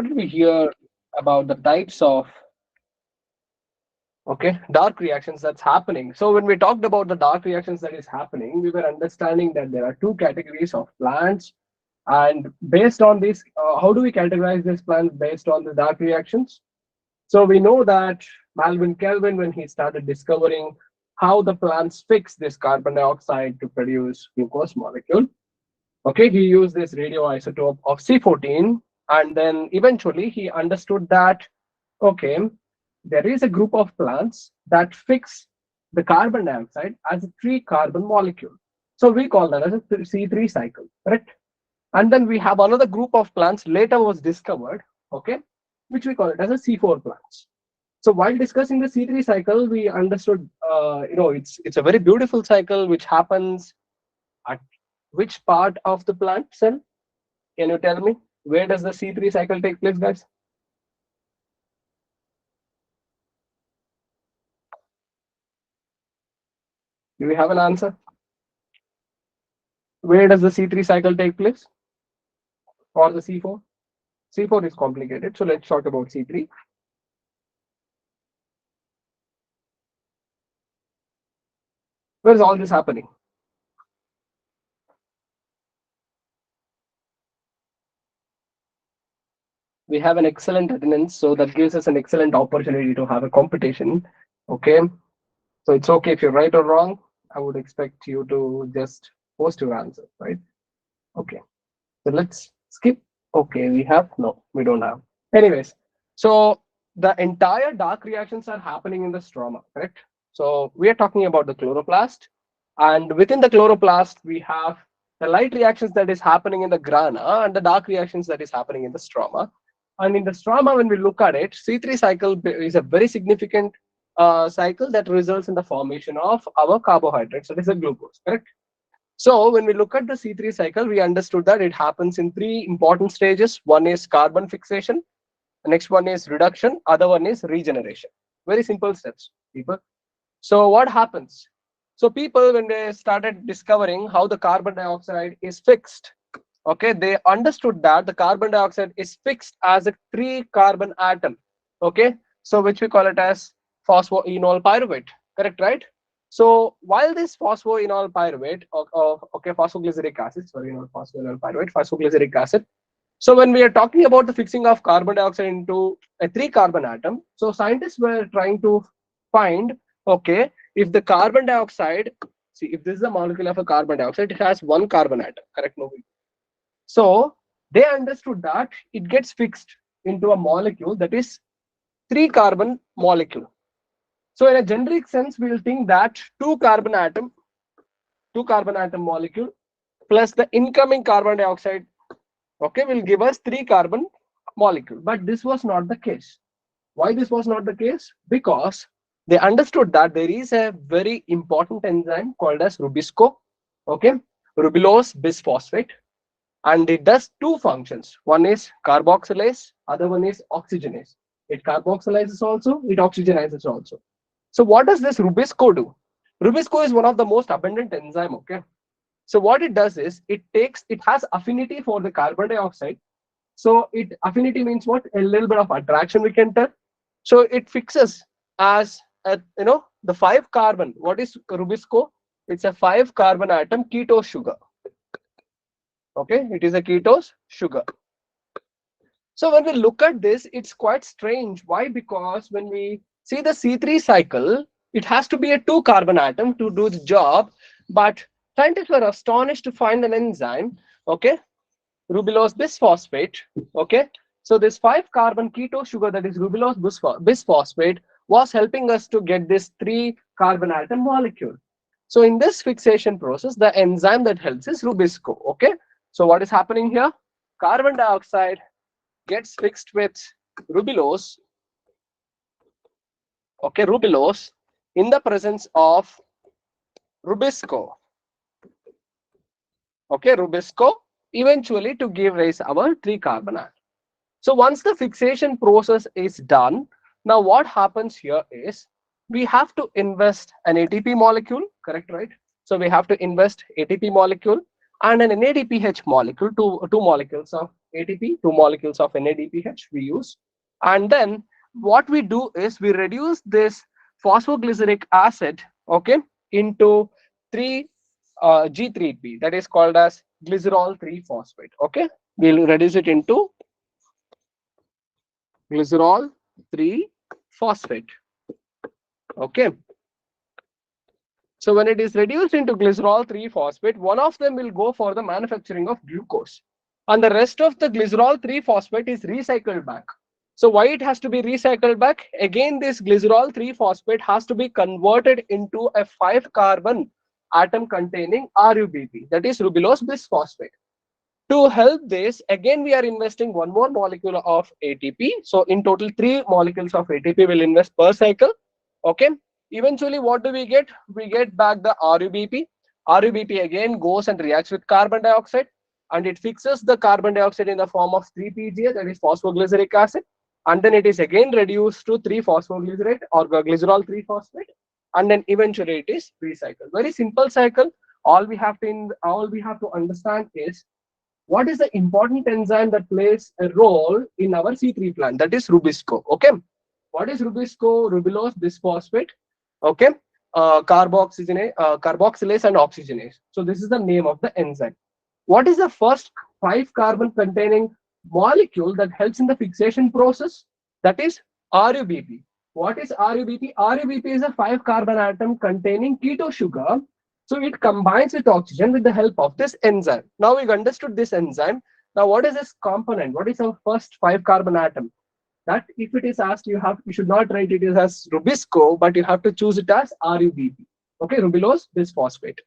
What did we hear about the types of dark reactions that's happening? So when we talked about the dark reactions that is happening, we were understanding that there are two categories of plants, and based on this, how do we categorize these plants based on the dark reactions? So we know that Melvin Kelvin, when he started discovering how the plants fix this carbon dioxide to produce glucose molecule, he used this radioisotope of C14, and then eventually he understood that okay, there is a group of plants that fix the carbon dioxide as a three carbon molecule. So we call that as a C3 cycle, correct? And then we have another group of plants later was discovered, which we call it as a C4 plants. So while discussing the C3 cycle, we understood, it's a very beautiful cycle which happens at which part of the plant cell? Can you tell me? Where does the C3 cycle take place, guys? Do we have an answer? Where does the C3 cycle take place? Or the C4? C4 is complicated, so let's talk about C3. Where is all this happening? We have an excellent attendance, so that gives us an excellent opportunity to have a competition. Okay, so it's okay if you're right or wrong. I would expect you to just post your answer, right? Okay, so let's skip. Okay, we have no, we don't have. Anyways, so the entire dark reactions are happening in the stroma, correct? So we are talking about the chloroplast, and within the chloroplast, we have the light reactions that is happening in the grana and the dark reactions that is happening in the stroma. And in the stroma, when we look at it, C3 cycle is a very significant cycle that results in the formation of our carbohydrates, that is the glucose, correct? So when we look at the C3 cycle, we understood that it happens in three important stages. One is carbon fixation, the next one is reduction, other one is regeneration. Very simple steps, people. So what happens? So people, when they started discovering how the carbon dioxide is fixed, they understood that the carbon dioxide is fixed as a three carbon atom, so which we call it as phosphoenol pyruvate, correct, right? So while this phosphoenol pyruvate, phosphoglyceric acid, sorry, not phosphoenol pyruvate, phosphoglyceric acid. So when we are talking about the fixing of carbon dioxide into a three carbon atom, so scientists were trying to find, if the carbon dioxide, see, if this is a molecule of a carbon dioxide, it has one carbon atom, correct? No. So they understood that it gets fixed into a molecule that is three carbon molecule. So in a generic sense, we'll think that two carbon atom molecule plus the incoming carbon dioxide, will give us three carbon molecule. But this was not the case. Why this was not the case? Because they understood that there is a very important enzyme called as rubisco, rubulose bisphosphate, and it does two functions. One is carboxylase, other one is oxygenase. It carboxylizes also, it oxygenizes also. So what does this rubisco do? Rubisco is one of the most abundant enzyme, So what it does is it has affinity for the carbon dioxide. So affinity means what? A little bit of attraction, we can tell. So it fixes as the 5 carbon. What is rubisco? It's a 5 carbon atom ketose sugar. It is a ketose sugar. So when we look at this, it's quite strange. Why? Because when we see the C3 cycle, it has to be a 2 carbon atom to do the job. But scientists were astonished to find an enzyme, rubulose bisphosphate. So this 5 carbon ketose sugar, that is rubulose bisphosphate, was helping us to get this 3 carbon atom molecule. So in this fixation process, the enzyme that helps is rubisco. So what is happening here? Carbon dioxide gets fixed with rubulose, rubulose in the presence of rubisco, rubisco, eventually to give rise our 3 carbon atom. So once the fixation process is done, now what happens here is we have to invest an ATP molecule, correct, right? So we have to invest ATP molecule and an NADPH molecule, two molecules of ATP, 2 molecules of NADPH we use. And then what we do is we reduce this phosphoglyceric acid, okay, into 3 G3P, that is called as glycerol 3 phosphate. Okay, we'll reduce it into glycerol 3 phosphate. Okay, so when it is reduced into glycerol 3 phosphate, one of them will go for the manufacturing of glucose, and the rest of the glycerol 3 phosphate is recycled back. So why it has to be recycled back? Again, this glycerol 3 phosphate has to be converted into a 5 carbon atom containing RUBP, that is ribulose bisphosphate. To help this, again we are investing one more molecule of ATP. So in total 3 molecules of ATP will invest per cycle. Okay. Eventually what do we get? We get back the RUBP. RUBP again goes and reacts with carbon dioxide, and it fixes the carbon dioxide in the form of 3-PGA, that is phosphoglyceric acid, and then it is again reduced to 3-phosphoglycerate or glycerol 3 phosphate, and then eventually it is recycled. Very simple cycle. All we have to understand is what is the important enzyme that plays a role in our C3 plant, that is rubisco. Okay, what is rubisco? Ribulose bisphosphate. Okay, carboxylase and oxygenase. So this is the name of the enzyme. What is the first 5 carbon containing molecule that helps in the fixation process? That is RUBP. What is RUBP? RUBP is a 5 carbon atom containing keto sugar. So it combines with oxygen with the help of this enzyme. Now we've understood this enzyme. Now what is this component? What is our first 5 carbon atom? That if it is asked, you should not write it as rubisco, but you have to choose it as RUBP. Okay, ribulose bisphosphate.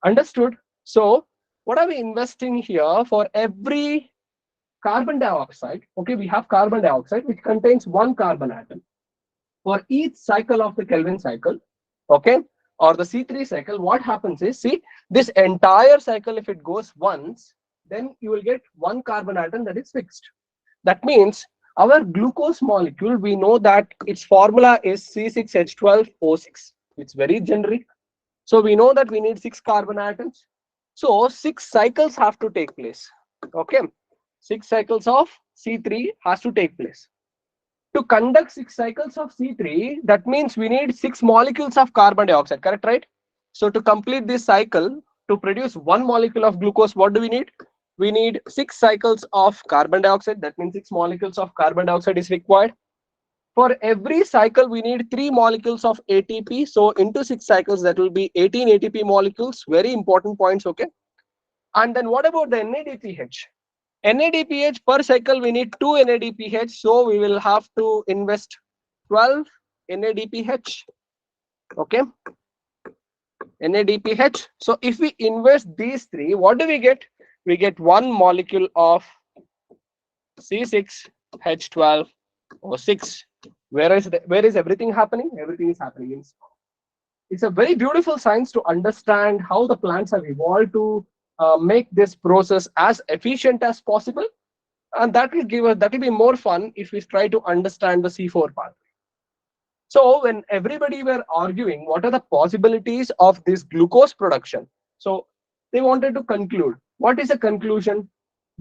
Understood? So what are we investing here? For every carbon dioxide, okay, we have carbon dioxide which contains 1 carbon atom. For each cycle of the Kelvin cycle, okay, or the C3 cycle, what happens is, see, this entire cycle, if it goes once, then you will get 1 carbon atom that is fixed. That means our glucose molecule, we know that its formula is C6H12O6. It's very generic. So we know that we need 6 carbon atoms. So 6 cycles have to take place. Okay, 6 cycles of C3 has to take place. To conduct 6 cycles of C3, that means we need 6 molecules of carbon dioxide, correct, right? So to complete this cycle, to produce 1 molecule of glucose, what do we need? We need 6 cycles of carbon dioxide. That means 6 molecules of carbon dioxide is required. For every cycle, we need 3 molecules of ATP. So into 6 cycles, that will be 18 ATP molecules. Very important points, okay? And then what about the NADPH? NADPH per cycle, we need 2 NADPH. So we will have to invest 12 NADPH. Okay, NADPH. So if we invest these 3, what do we get? We get 1 molecule of C6H12O6. Where is everything happening? Everything is happening in small. It's a very beautiful science to understand how the plants have evolved to make this process as efficient as possible, and that will be more fun if we try to understand the C4 pathway. So when everybody were arguing what are the possibilities of this glucose production, so they wanted to conclude. What is the conclusion?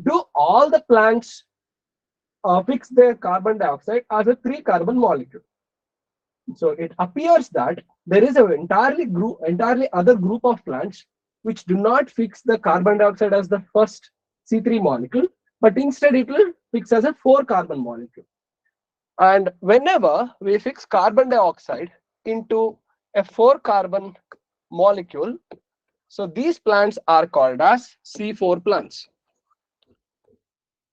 Do all the plants fix their carbon dioxide as a 3 carbon molecule? So it appears that there is an entirely other group of plants which do not fix the carbon dioxide as the first C3 molecule, but instead it will fix as a 4 carbon molecule. And whenever we fix carbon dioxide into a 4 carbon molecule, so these plants are called as C4 plants.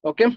Okay,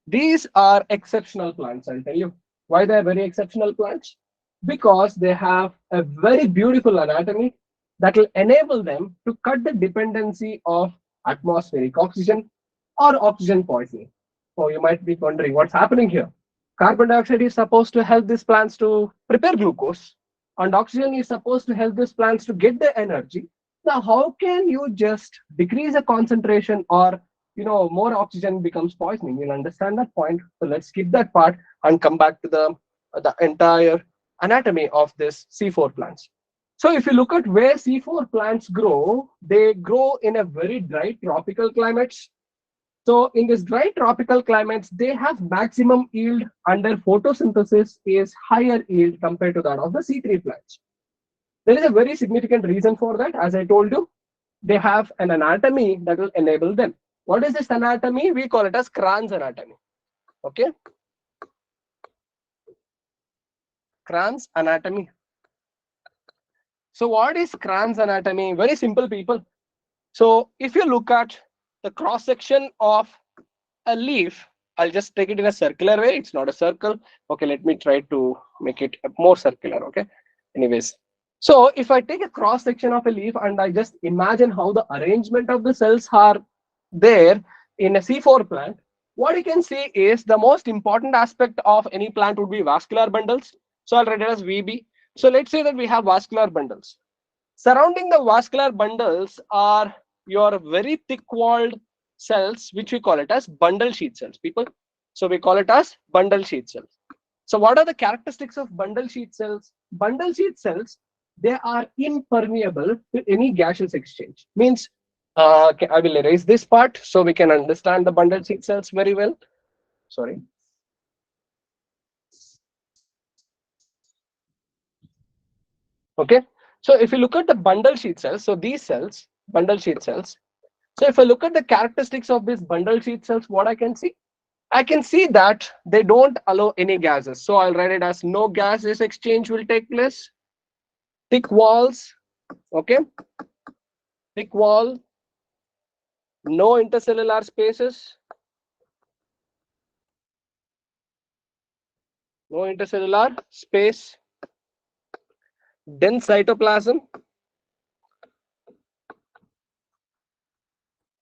these are exceptional plants. I'll tell you why they are very exceptional plants. Because they have a very beautiful anatomy that will enable them to cut the dependency of atmospheric oxygen or oxygen poisoning. So you might be wondering what's happening here. Carbon dioxide is supposed to help these plants to prepare glucose, and oxygen is supposed to help these plants to get the energy. Now, how can you just decrease the concentration or more oxygen becomes poisoning? You'll understand that point. So let's skip that part and come back to the entire anatomy of this C4 plants. So if you look at where C4 plants grow, they grow in a very dry tropical climates. So in this dry tropical climates, they have maximum yield under photosynthesis is higher yield compared to that of the C3 plants. There is a very significant reason for that. As I told you, they have an anatomy that will enable them. What is this anatomy? We call it as Kranz anatomy. Okay, Kranz anatomy. So what is Kranz anatomy? Very simple, people. So if you look at the cross section of a leaf, I'll just take it in a circular way. It's not a circle. Okay, let me try to make it more circular. Okay, anyways. So if I take a cross section of a leaf and I just imagine how the arrangement of the cells are there in a C4 plant, what you can see is the most important aspect of any plant would be vascular bundles. So I'll write it as VB. So let's say that we have vascular bundles. Surrounding the vascular bundles are your very thick walled cells, which we call it as bundle sheath cells, people. So we call it as bundle sheath cells. So what are the characteristics of bundle sheath cells? Bundle sheath cells, they are impermeable to any gaseous exchange. Means, okay, I will erase this part so we can understand the bundle sheath cells very well. Sorry. Okay. So if you look at the bundle sheath cells, so these cells, bundle sheath cells. So if I look at the characteristics of these bundle sheath cells, what I can see? I can see that they don't allow any gases. So I'll write it as no gases exchange will take place. Thick walls, okay? Thick wall, no intercellular spaces, no intercellular space, dense cytoplasm.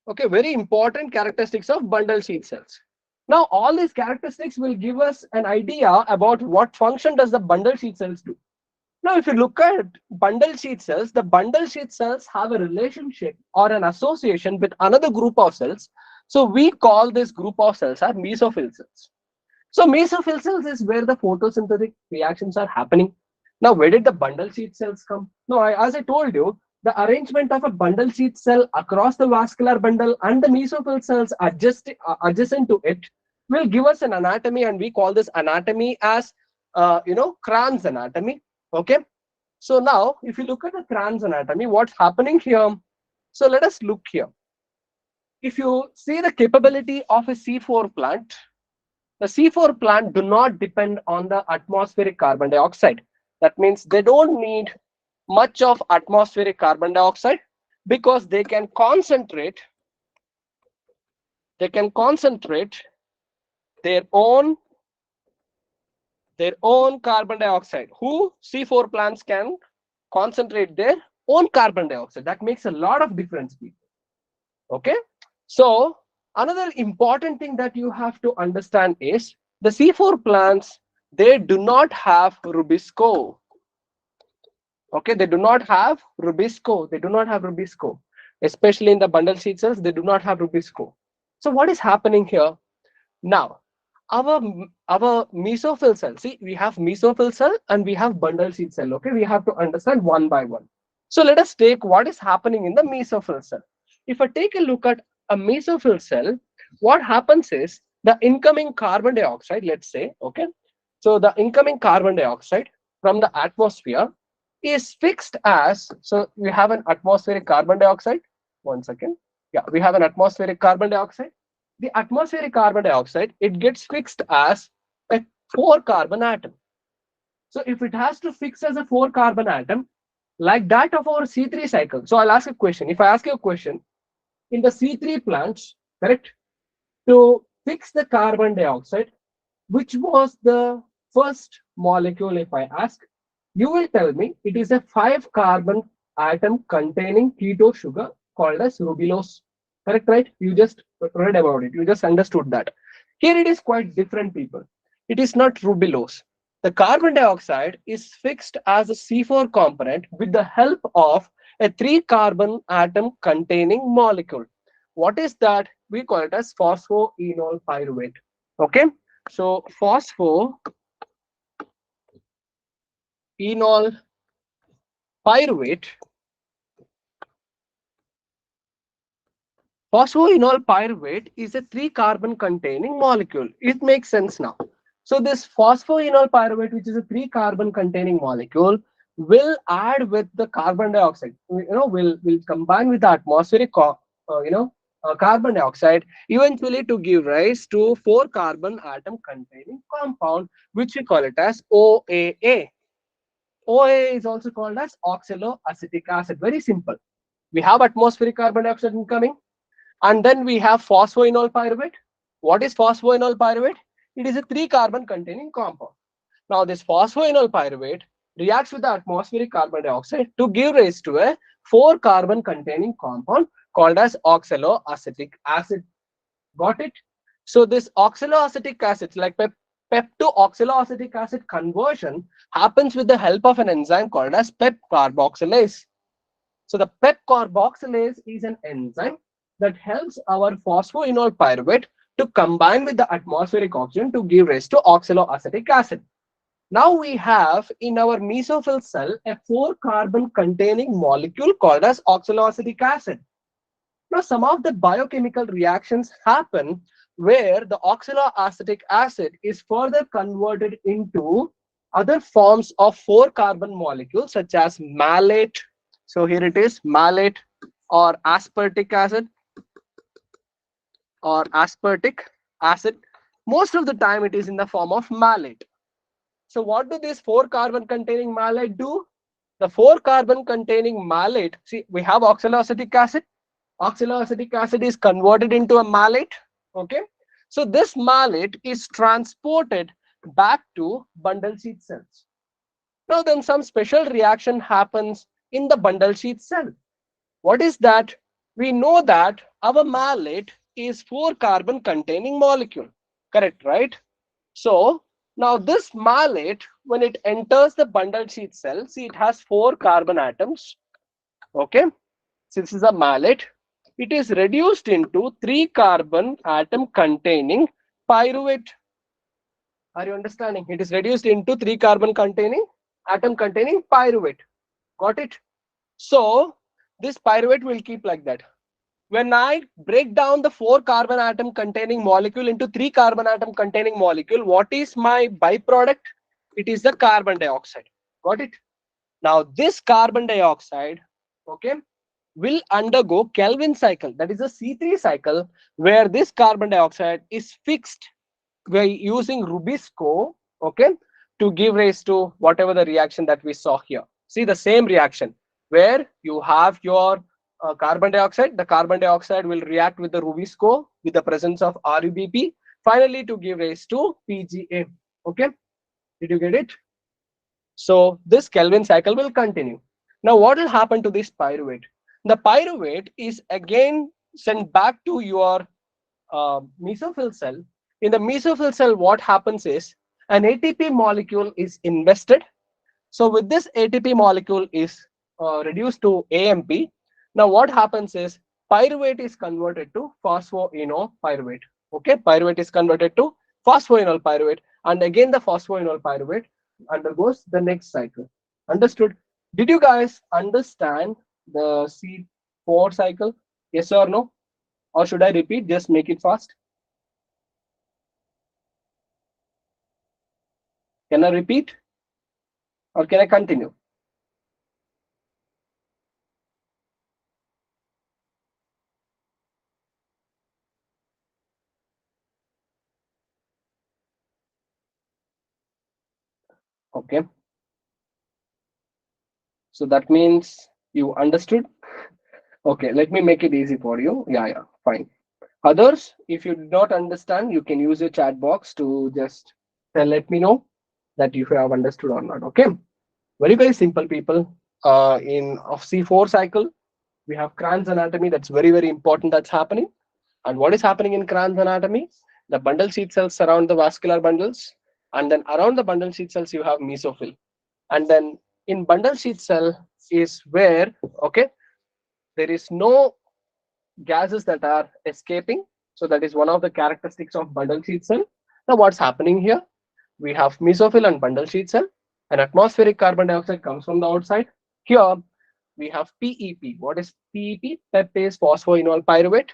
Okay, very important characteristics of bundle sheath cells. Now, all these characteristics will give us an idea about what function does the bundle sheath cells do. Now, if you look at bundle sheath cells, the bundle sheath cells have a relationship or an association with another group of cells. So we call this group of cells are mesophyll cells. So mesophyll cells is where the photosynthetic reactions are happening. Now, where did the bundle sheath cells come? No, as I told you, the arrangement of a bundle sheath cell across the vascular bundle and the mesophyll cells adjacent to it will give us an anatomy, and we call this anatomy as Kranz anatomy. Okay. So now, if you look at the Kranz anatomy, what's happening here? So let us look here. If you see the capability of a C4 plant, the C4 plant do not depend on the atmospheric carbon dioxide. That means they don't need much of atmospheric carbon dioxide because they can concentrate their own carbon dioxide. Who C4 plants can concentrate their own carbon dioxide. That makes a lot of difference, people. Okay. So another important thing that you have to understand is the C4 plants, they do not have rubisco. Okay, they do not have rubisco. They do not have rubisco, especially in the bundle sheath cells. They do not have rubisco. So what is happening here now? Our mesophyll cell. See, we have mesophyll cell and we have bundle sheath cell. Okay, we have to understand one by one. So let us take what is happening in the mesophyll cell. If I take a look at a mesophyll cell, what happens is the incoming carbon dioxide. Let's say, okay, so the incoming carbon dioxide from the atmosphere is fixed as, so we have an atmospheric carbon dioxide. One second. Yeah, we have an atmospheric carbon dioxide. The atmospheric carbon dioxide, it gets fixed as a 4 carbon atom. So if it has to fix as a 4 carbon atom, like that of our C3 cycle. So I'll ask a question. If I ask you a question, in the C3 plants, correct, to fix the carbon dioxide, which was the first molecule, if I ask, you will tell me it is a 5 carbon atom containing keto sugar called as rubulose. Correct, right? You just read about it. You just understood that. Here it is quite different, people. It is not rubulose. The carbon dioxide is fixed as a C4 component with the help of a 3 carbon atom containing molecule. What is that? We call it as phosphoenol pyruvate. Okay. So phosphoenol pyruvate Phosphoenol pyruvate is a 3-carbon containing molecule. It makes sense now. So this phosphoenol pyruvate, which is a 3-carbon containing molecule, will add with the carbon dioxide. Will combine with the atmospheric, carbon dioxide, eventually to give rise to 4-carbon atom containing compound, which we call it as OAA. OAA is also called as oxaloacetic acid. Very simple. We have atmospheric carbon dioxide incoming, and then we have phosphoenol pyruvate. What is phosphoenol pyruvate? It is a 3-carbon containing compound. Now, this phosphoenol pyruvate reacts with the atmospheric carbon dioxide to give rise to a 4-carbon containing compound called as oxaloacetic acid. Got it? So, this oxaloacetic acid, like pep to oxaloacetic acid conversion, happens with the help of an enzyme called as pep carboxylase. So the PEP carboxylase is an enzyme that helps our phosphoenol pyruvate to combine with the atmospheric oxygen to give rise to oxaloacetic acid. Now we have in our mesophyll cell a 4-carbon containing molecule called as oxaloacetic acid. Now some of the biochemical reactions happen where the oxaloacetic acid is further converted into other forms of 4-carbon molecules such as malate. So here it is, malate or aspartic acid or aspartic acid. Most of the time it is in the form of malate. So what do this 4-carbon containing malate do? The 4-carbon containing malate, see, we have oxaloacetic acid. Oxaloacetic acid is converted into a malate. Okay. So this malate is transported back to bundle sheath cells. Now then some special reaction happens in the bundle sheath cell. What is that? We know that our malate is 4-carbon containing molecule. Correct, right? So now this malate, when it enters the bundle sheath cell, see it has 4 carbon atoms. Okay. Since this is a malate, it is reduced into 3-carbon atom containing pyruvate. Are you understanding? It is reduced into 3-carbon containing atom containing pyruvate. Got it? So this pyruvate will keep like that. When I break down the 4-carbon atom containing molecule into 3-carbon atom containing molecule, what is my byproduct? It is the carbon dioxide. Got it? Now this carbon dioxide, okay, will undergo Kelvin cycle. That is a C3 cycle where this carbon dioxide is fixed by using Rubisco, okay, to give rise to whatever the reaction that we saw here. See the same reaction where you have your carbon dioxide. The carbon dioxide will react with the Rubisco with the presence of RUBP, finally to give rise to PGA. Okay, did you get it? So this Kelvin cycle will continue. Now what will happen to this pyruvate? The pyruvate is again sent back to your mesophyll cell. In the mesophyll cell, what happens is an ATP molecule is invested. So with this ATP molecule is reduced to AMP. Now what happens is pyruvate is converted to phosphoenol pyruvate. Okay, pyruvate is converted to phosphoenol pyruvate, and again the phosphoenol pyruvate undergoes the next cycle. Understood? Did you guys understand the C4 cycle? Yes or no? Or should I repeat? Just make it fast. Can I repeat or can I continue? Okay. So that means you understood. Okay, let me make it easy for you. Yeah, fine. Others, if you do not understand, you can use your chat box to just let me know that if you have understood or not. Okay. Very, very simple, people. In of C4 cycle, we have Kranz anatomy. That's very, very important. That's happening. And what is happening in Kranz anatomy? The bundle sheath cells surround the vascular bundles, and then around the bundle sheath cells you have mesophyll. And then in bundle sheath cell is where, okay, there is no gases that are escaping. So that is one of the characteristics of bundle sheath cell. Now what's happening here? We have mesophyll and bundle sheath cell. An atmospheric carbon dioxide comes from the outside. Here we have PEP. What is PEP? PEP is phosphoenol pyruvate.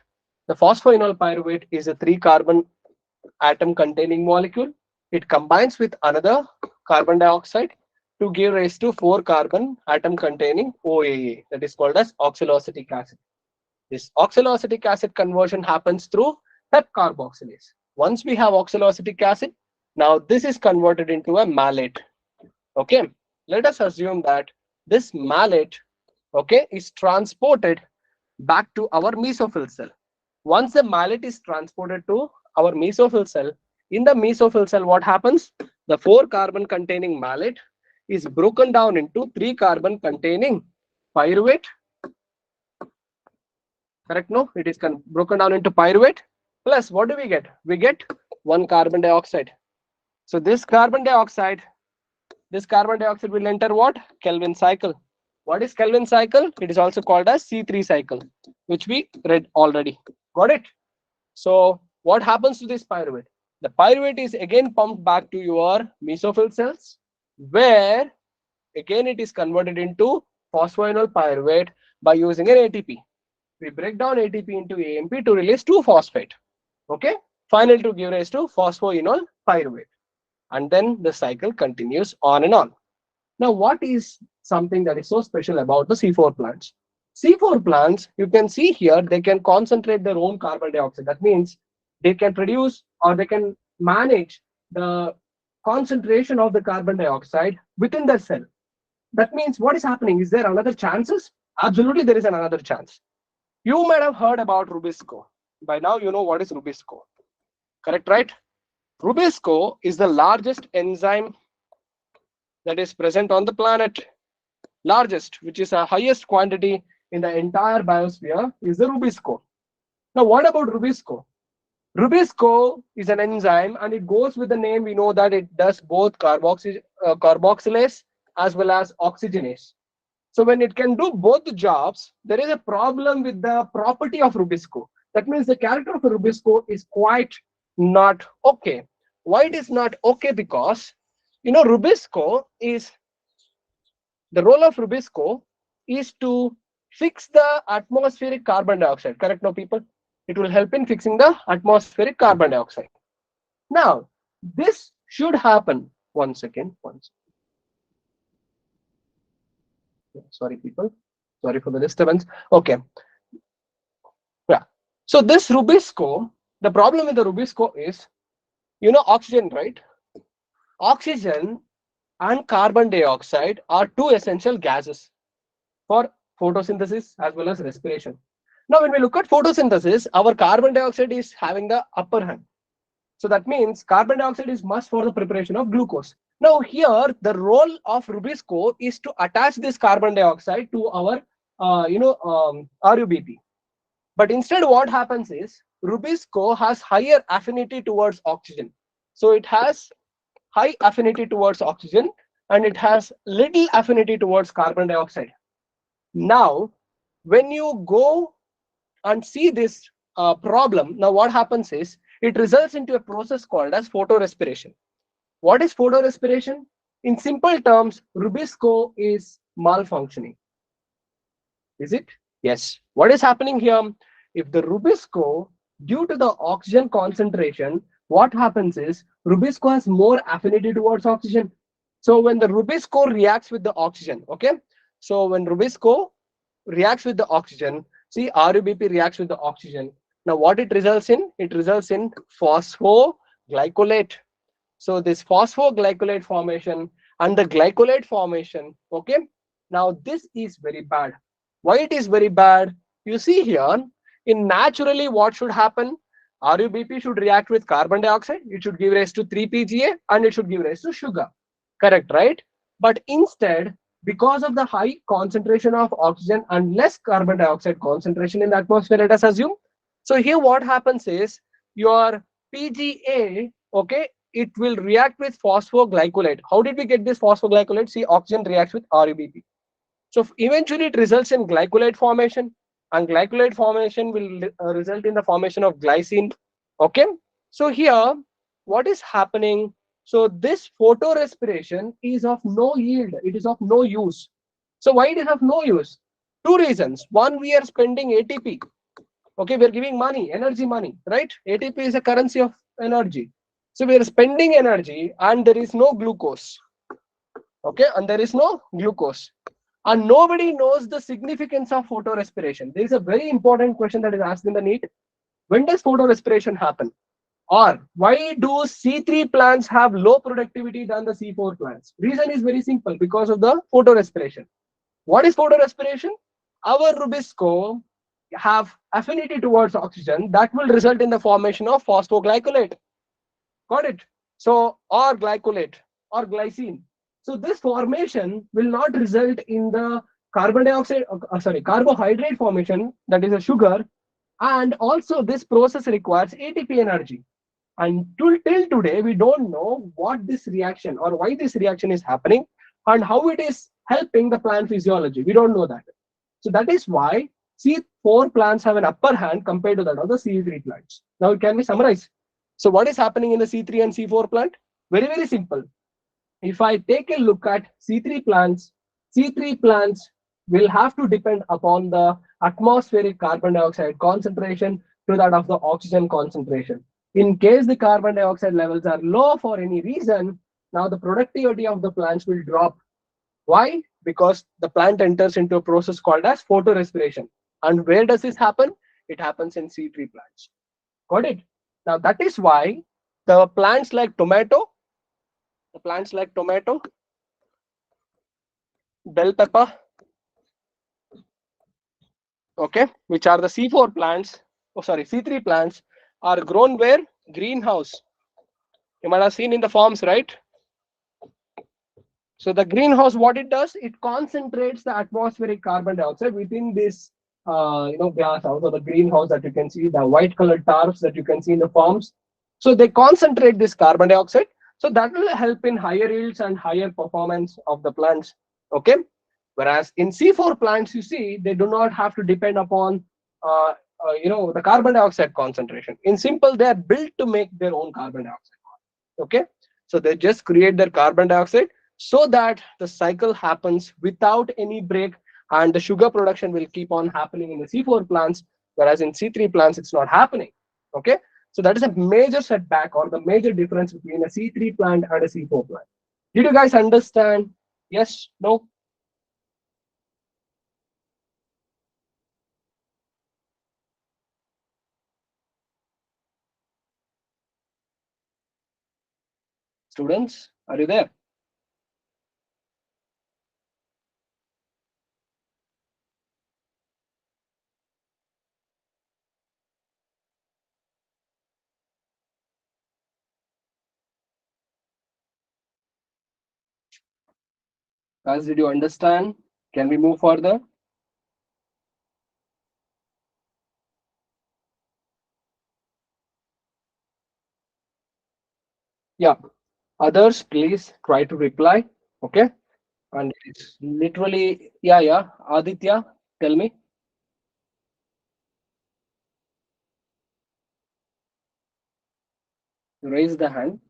The phosphoenol pyruvate is a 3-carbon atom containing molecule. It combines with another carbon dioxide to give rise to 4-carbon atom containing OAA, that is called as oxaloacetic acid. This oxaloacetic acid conversion happens through PEP carboxylase. Once we have oxaloacetic acid, now this is converted into a malate. Okay, let us assume that this malate, okay, is transported back to our mesophyll cell. Once the malate is transported to our mesophyll cell, in the mesophyll cell, what happens? The 4-carbon containing malate is broken down into 3-carbon containing pyruvate. Correct? No, it is broken down into pyruvate. Plus, what do we get? We get 1 carbon dioxide. So this carbon dioxide will enter what? Kelvin cycle. What is Kelvin cycle? It is also called as C3 cycle, which we read already. Got it? So what happens to this pyruvate? The pyruvate is again pumped back to your mesophyll cells, where again it is converted into phosphoenol pyruvate by using an ATP. We break down ATP into AMP to release 2-phosphate. Okay, final to give rise to phosphoenol pyruvate, and then the cycle continues on and on. Now, what is something that is so special about the C4 plants? C4 plants, you can see here, they can concentrate their own carbon dioxide. That means they can produce or they can manage the concentration of the carbon dioxide within the cell. That means what is happening? Is there another chances? Absolutely, there is another chance. You might have heard about Rubisco. By now, you know what is Rubisco. Correct, right? Rubisco is the largest enzyme that is present on the planet. Largest, which is the highest quantity in the entire biosphere, is the Rubisco. Now, what about Rubisco? Rubisco is an enzyme, and it goes with the name. We know that it does both carboxylase as well as oxygenase. So when it can do both the jobs, there is a problem with the property of Rubisco. That means the character of Rubisco is quite not okay. Why it is not okay? Because Rubisco is the role of Rubisco is to fix the atmospheric carbon dioxide. Correct now, people? It will help in fixing the atmospheric carbon dioxide. Now, this should happen. One second. Sorry, people. Sorry for the disturbance. Okay. Yeah. So this Rubisco, the problem with the Rubisco is, oxygen, right? Oxygen and carbon dioxide are two essential gases for photosynthesis as well as respiration. Now, when we look at photosynthesis, our carbon dioxide is having the upper hand. So that means carbon dioxide is must for the preparation of glucose. Now, here the role of Rubisco is to attach this carbon dioxide to our, RUBP. But instead, what happens is Rubisco has higher affinity towards oxygen. So it has high affinity towards oxygen and it has little affinity towards carbon dioxide. Now, when you go and see this problem, now what happens is it results into a process called as photorespiration. What is photorespiration? In simple terms, Rubisco is malfunctioning. Is it? Yes. What is happening here? If the Rubisco, due to the oxygen concentration, what happens is Rubisco has more affinity towards oxygen. So when the Rubisco reacts with the oxygen, okay? So when Rubisco reacts with the oxygen, see RUBP reacts with the oxygen. Now what it results in? It results in phosphoglycolate. So this phosphoglycolate formation and the glycolate formation, okay? Now this is very bad. Why it is very bad? You see here, in naturally what should happen? RUBP should react with carbon dioxide. It should give rise to 3-PGA and it should give rise to sugar. Correct, right? But instead, because of the high concentration of oxygen and less carbon dioxide concentration in the atmosphere, let us assume. So here what happens is your PGA, okay, it will react with phosphoglycolate. How did we get this phosphoglycolate? See, oxygen reacts with RUBP. So eventually it results in glycolate formation, and glycolate formation will result in the formation of glycine. Okay. So here, what is happening? So this photorespiration is of no yield. It is of no use. So why it is of no use? Two reasons. One, we are spending ATP. Okay, we are giving money, energy money, right? ATP is a currency of energy. So we are spending energy and there is no glucose. Okay, and there is no glucose. And nobody knows the significance of photorespiration. There is a very important question that is asked in the NEET. When does photorespiration happen? Or why do C3 plants have low productivity than the C4 plants? Reason is very simple, because of the photorespiration. What is photorespiration? Our rubisco have affinity towards oxygen that will result in the formation of phosphoglycolate. Got it? So, or glycolate or glycine. So this formation will not result in the carbon dioxide, carbohydrate formation, that is a sugar. And also this process requires ATP energy. And till today, we don't know what this reaction or why this reaction is happening and how it is helping the plant physiology. We don't know that. So that is why C4 plants have an upper hand compared to that of the C3 plants. Now, can we summarize? So what is happening in the C3 and C4 plant? Very, very simple. If I take a look at C3 plants will have to depend upon the atmospheric carbon dioxide concentration to that of the oxygen concentration. In case the carbon dioxide levels are low for any reason, now the productivity of the plants will drop. Why? Because the plant enters into a process called as photorespiration. And where does this happen? It happens in C3 plants. Got it? Now that is why the plants like tomato, bell pepper, okay, which are the C4 plants, C3 plants, are grown where? Greenhouse. You might have seen in the forms, right? So the greenhouse, what it does, it concentrates the atmospheric carbon dioxide within this, glass house or the greenhouse that you can see, the white colored tarps that you can see in the forms. So they concentrate this carbon dioxide. So that will help in higher yields and higher performance of the plants. Okay. Whereas in C4 plants, you see, they do not have to depend upon, the carbon dioxide concentration. In simple, they are built to make their own carbon dioxide. Okay. So they just create their carbon dioxide so that the cycle happens without any break and the sugar production will keep on happening in the C4 plants, whereas in C3 plants, it's not happening. Okay. So that is a major setback or the major difference between a C3 plant and a C4 plant. Did you guys understand? Yes? No? Students, are you there? Guys, did you understand? Can we move further? Yeah. Others, please try to reply. Okay. And it's literally, yeah. Aditya, tell me. Raise the hand.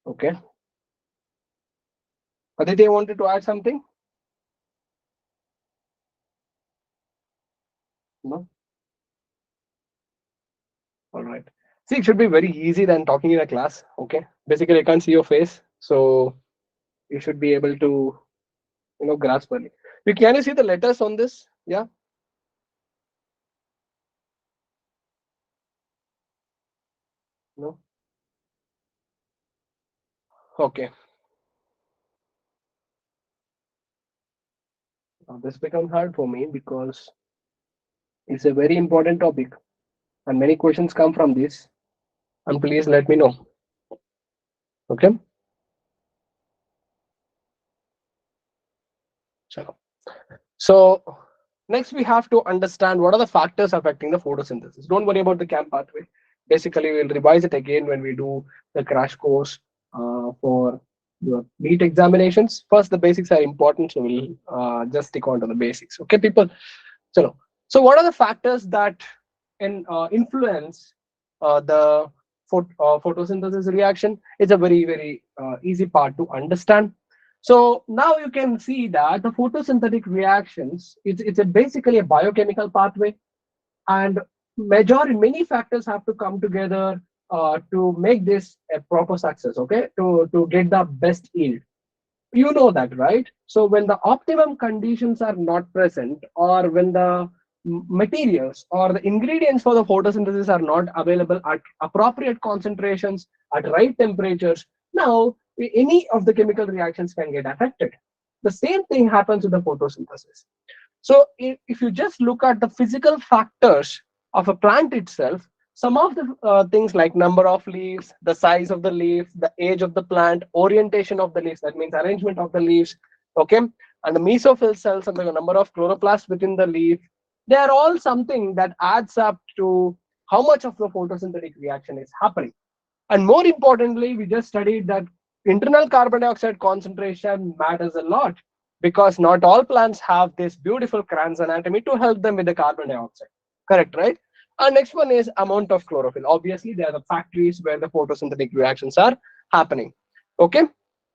Okay. Aditya wanted to add something? No? All right. See, it should be very easy than talking in a class. Okay. Basically, I can't see your face. So you should be able to, grasp early. Can you see the letters on this? Yeah. No? Okay. Now this becomes hard for me because it's a very important topic and many questions come from this. And please let me know. Okay. So next we have to understand what are the factors affecting the photosynthesis. Don't worry about the CAM pathway. Basically, we'll revise it again when we do the crash course for your NEET examinations. First, the basics are important, so we'll just stick on to the basics. Okay, people. So what are the factors that can influence the photosynthesis reaction? It's a very, very easy part to understand. So now you can see that the photosynthetic reactions, it's basically a biochemical pathway, and many factors have to come together to make this a proper success, okay, to get the best yield. You know that, right? So when the optimum conditions are not present, or when the materials or the ingredients for the photosynthesis are not available at appropriate concentrations at right temperatures, now any of the chemical reactions can get affected. The same thing happens with the photosynthesis. So if you just look at the physical factors of a plant itself, some of the things like number of leaves, the size of the leaf, the age of the plant, orientation of the leaves, that means arrangement of the leaves, okay, and the mesophyll cells and the number of chloroplasts within the leaf, they are all something that adds up to how much of the photosynthetic reaction is happening. And more importantly, we just studied that internal carbon dioxide concentration matters a lot, because not all plants have this beautiful Kranz anatomy to help them with the carbon dioxide. Correct, right? And next one is amount of chlorophyll. Obviously, they are the factories where the photosynthetic reactions are happening. Okay.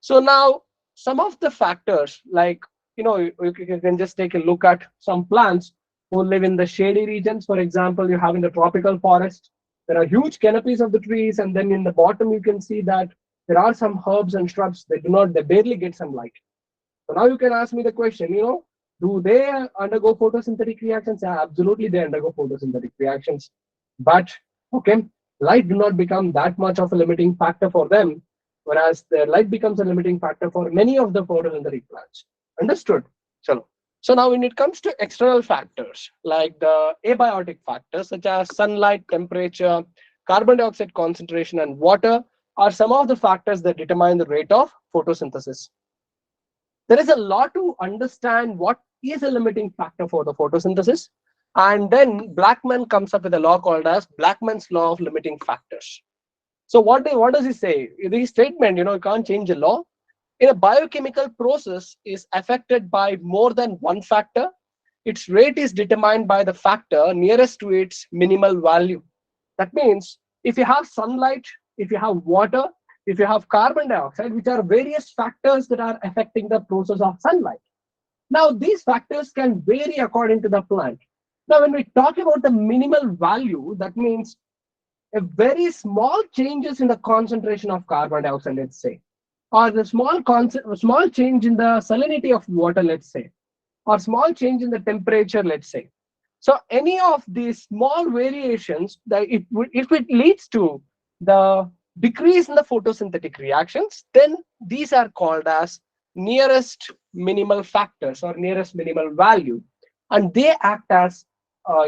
So now some of the factors, like, you can just take a look at some plants who live in the shady regions. For example, you have in the tropical forest, there are huge canopies of the trees, and then in the bottom you can see that there are some herbs and shrubs. They barely get some light. So now you can ask me the question, do they undergo photosynthetic reactions? Yeah, absolutely, they undergo photosynthetic reactions. But okay, light do not become that much of a limiting factor for them, whereas the light becomes a limiting factor for many of the photosynthetic plants. Understood? So, so now when it comes to external factors like the abiotic factors such as sunlight, temperature, carbon dioxide concentration, and water are some of the factors that determine the rate of photosynthesis. There is a lot to understand what is a limiting factor for the photosynthesis. And then Blackman comes up with a law called as Blackman's law of limiting factors. So what does he say? The statement, you can't change a law. In a biochemical process is affected by more than one factor. Its rate is determined by the factor nearest to its minimal value. That means if you have sunlight, if you have water, if you have carbon dioxide, which are various factors that are affecting the process of sunlight. Now, these factors can vary according to the plant. Now, when we talk about the minimal value, that means a very small changes in the concentration of carbon dioxide, let's say, or the small change in the salinity of water, let's say, or small change in the temperature, let's say. So any of these small variations, if it leads to the decrease in the photosynthetic reactions, then these are called as nearest minimal factors or nearest minimal value, and they act as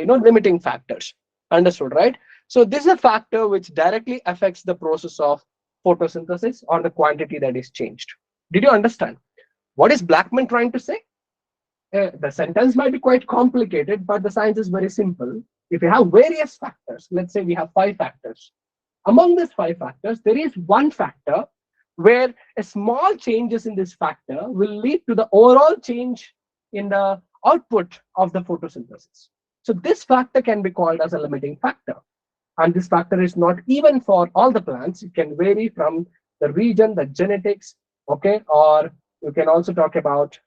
limiting factors. Understood, right? So this is a factor which directly affects the process of photosynthesis or the quantity that is changed. Did you understand? What is Blackman trying to say? The sentence might be quite complicated, but the science is very simple. If you have various factors, let's say we have 5 factors. Among these 5 factors, there is one factor where a small changes in this factor will lead to the overall change in the output of the photosynthesis. So this factor can be called as a limiting factor. And this factor is not even for all the plants. It can vary from the region, the genetics, okay, or you can also talk about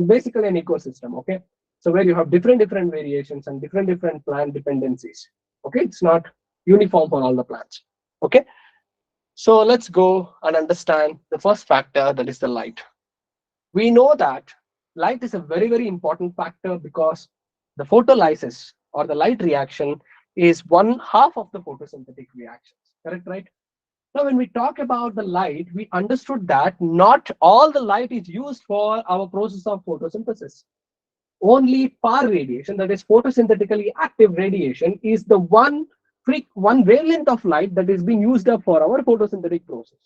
basically an ecosystem, okay. So where you have different variations and different plant dependencies, okay. It's not uniform for all the plants, okay. So let's go and understand the first factor, that is the light. We know that light is a very important factor because the photolysis or the light reaction is one half of the photosynthetic reactions. Correct, right? Now, when we talk about the light, we understood that not all the light is used for our process of photosynthesis. Only far radiation, that is photosynthetically active radiation, is the one wavelength of light that is being used up for our photosynthetic process.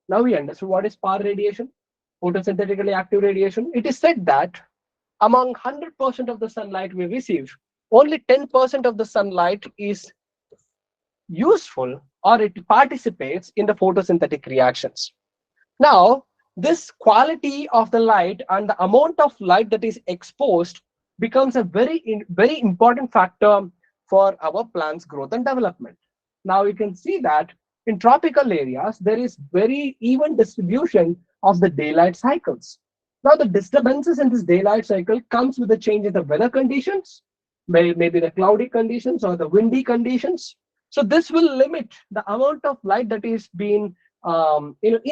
Now we understood what is far radiation, photosynthetically active radiation. It is said that among 100% of the sunlight we receive, only 10% of the sunlight is useful or it participates in the photosynthetic reactions. Now, this quality of the light and the amount of light that is exposed becomes a very important factor for our plant's growth and development. Now, you can see that in tropical areas, there is very even distribution of the daylight cycles. Now, the disturbances in this daylight cycle comes with the change in the weather conditions, maybe the cloudy conditions or the windy conditions. So this will limit the amount of light that is being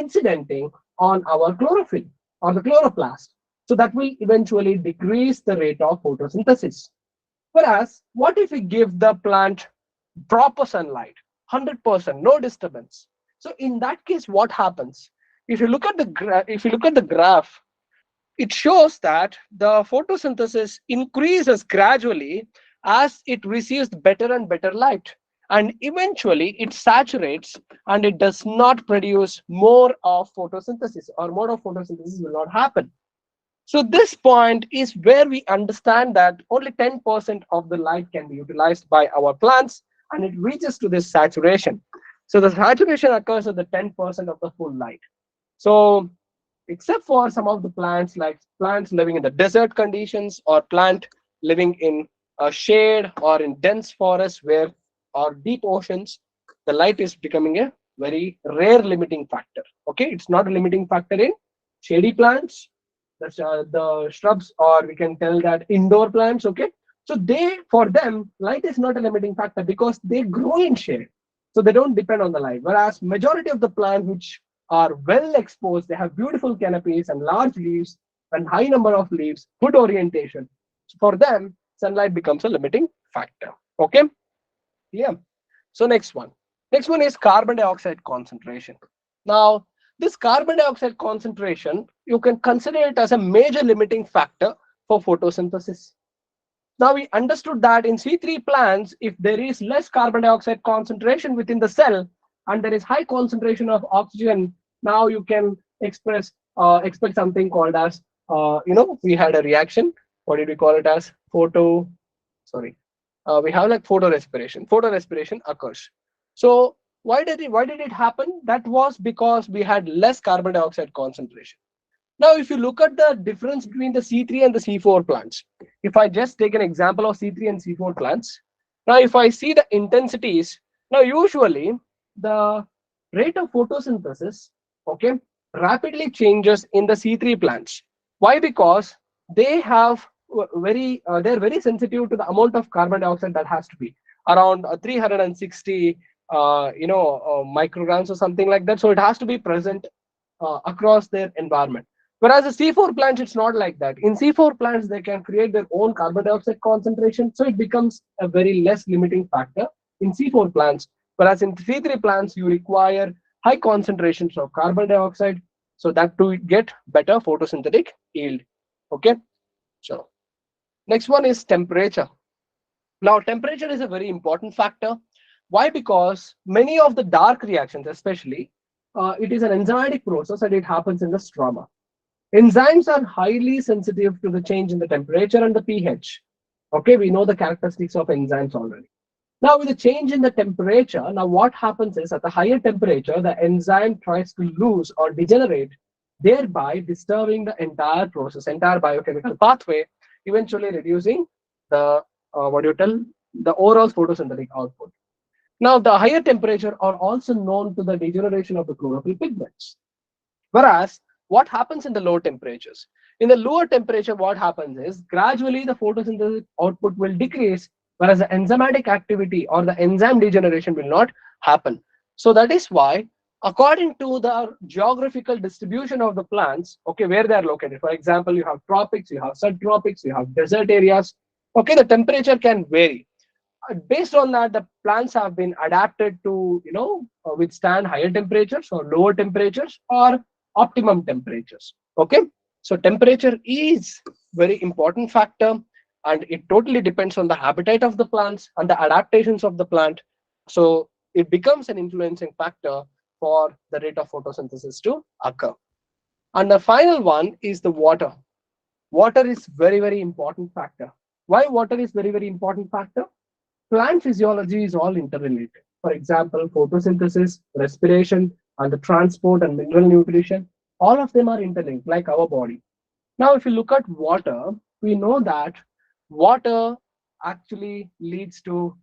incidenting on our chlorophyll or the chloroplast. So that will eventually decrease the rate of photosynthesis. Whereas, what if we give the plant proper sunlight, 100%, no disturbance? So in that case, what happens? If you look at the graph, it shows that the photosynthesis increases gradually as it receives better and better light, and eventually it saturates and it does not produce more of photosynthesis, or more of photosynthesis will not happen. So this point is where we understand that only 10% of the light can be utilized by our plants, and it reaches to this saturation. So the saturation occurs at the 10% of the full light. So except for some of the plants, like plants living in the desert conditions or plant living in a shade or in dense forests where or deep oceans, the light is becoming a very rare limiting factor. Okay, it's not a limiting factor in shady plants, the shrubs, or we can tell that indoor plants. Okay, so they, for them, light is not a limiting factor because they grow in shade, so they don't depend on the light. Whereas majority of the plants which are well exposed, they have beautiful canopies and large leaves and high number of leaves, good orientation. So for them, sunlight becomes a limiting factor. Okay, yeah. So next one is carbon dioxide concentration. Now, this carbon dioxide concentration, you can consider it as a major limiting factor for photosynthesis. Now, we understood that in C3 plants, if there is less carbon dioxide concentration within the cell and there is high concentration of oxygen, now you can expect something called as, we had a reaction. What did we call it as? We have like photorespiration. Photorespiration occurs. So why did it happen? That was because we had less carbon dioxide concentration. Now, if you look at the difference between the C3 and the C4 plants, if I just take an example of C3 and C4 plants, now if I see the intensities, now usually the rate of photosynthesis, okay, rapidly changes in the C3 plants. Why? Because they have they're very sensitive to the amount of carbon dioxide that has to be around 360 micrograms or something like that. So it has to be present across their environment. Whereas the C4 plants, it's not like that. In C4 plants, they can create their own carbon dioxide concentration, so it becomes a very less limiting factor in C4 plants. Whereas in C3 plants, you require high concentrations of carbon dioxide, so that to get better photosynthetic yield. Okay, so next one is temperature. Now, temperature is a very important factor. Why? Because many of the dark reactions, especially, it is an enzymatic process and it happens in the stroma. Enzymes are highly sensitive to the change in the temperature and the pH. Okay, we know the characteristics of enzymes already. Now, with the change in the temperature, now what happens is at the higher temperature, the enzyme tries to lose or degenerate, thereby disturbing the entire process, entire biochemical pathway, eventually reducing the the overall photosynthetic output. Now, the higher temperature are also known to the degeneration of the chlorophyll pigments. Whereas, what happens in the low temperatures? In the lower temperature, what happens is gradually the photosynthetic output will decrease, whereas the enzymatic activity or the enzyme degeneration will not happen. So that is why, according to the geographical distribution of the plants, okay, where they are located. For example, you have tropics, you have subtropics, you have desert areas. Okay, the temperature can vary. Based on that, the plants have been adapted to withstand higher temperatures or lower temperatures or optimum temperatures. Okay, so temperature is very important factor, and it totally depends on the habitat of the plants and the adaptations of the plant. So it becomes an influencing factor for the rate of photosynthesis to occur. And the final one is the water. Water is very, very important factor. Why water is very, very important factor? Plant physiology is all interrelated. For example, photosynthesis, respiration, and the transport and mineral nutrition, all of them are interlinked, like our body. Now, if you look at water, we know that water actually leads to,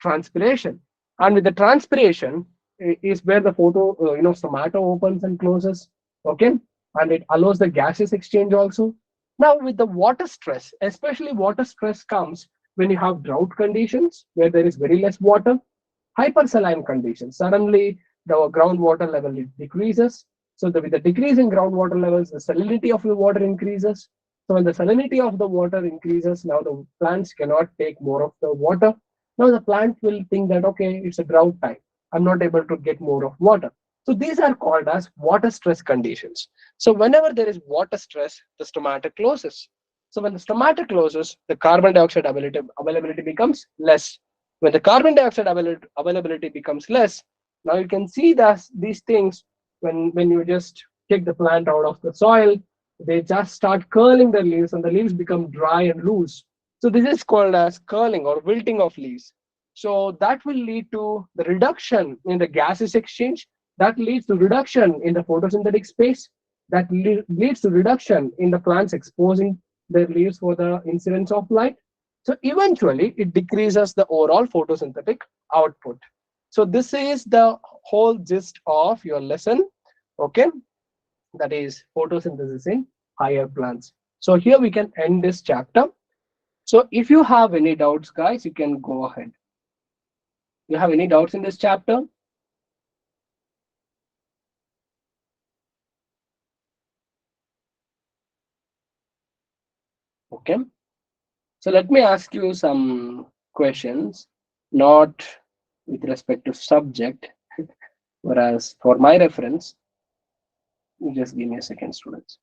transpiration. And with the transpiration is where the stomata opens and closes. Okay, and it allows the gaseous exchange also. Now with the water stress, especially water stress comes when you have drought conditions where there is very less water, hypersaline conditions. Suddenly the groundwater level decreases. So with the decrease in groundwater levels, the salinity of the water increases. So when the salinity of the water increases, now the plants cannot take more of the water. Now the plant will think that, okay, it's a drought time, I'm not able to get more of water. So these are called as water stress conditions. So whenever there is water stress, the stomata closes. So when the stomata closes, the carbon dioxide availability becomes less. When the carbon dioxide availability becomes less, now you can see that these things, when you just take the plant out of the soil, they just start curling their leaves and the leaves become dry and loose. So this is called as curling or wilting of leaves. So that will lead to the reduction in the gases exchange. That leads to reduction in the photosynthetic space. That leads to reduction in the plants exposing their leaves for the incidence of light. So eventually, it decreases the overall photosynthetic output. So this is the whole gist of your lesson. Okay, that is photosynthesis in higher plants. So here we can end this chapter. So if you have any doubts, guys, you can go ahead. You have any doubts in this chapter? Okay. So let me ask you some questions, not with respect to subject, whereas for my reference, you just give me a second, students.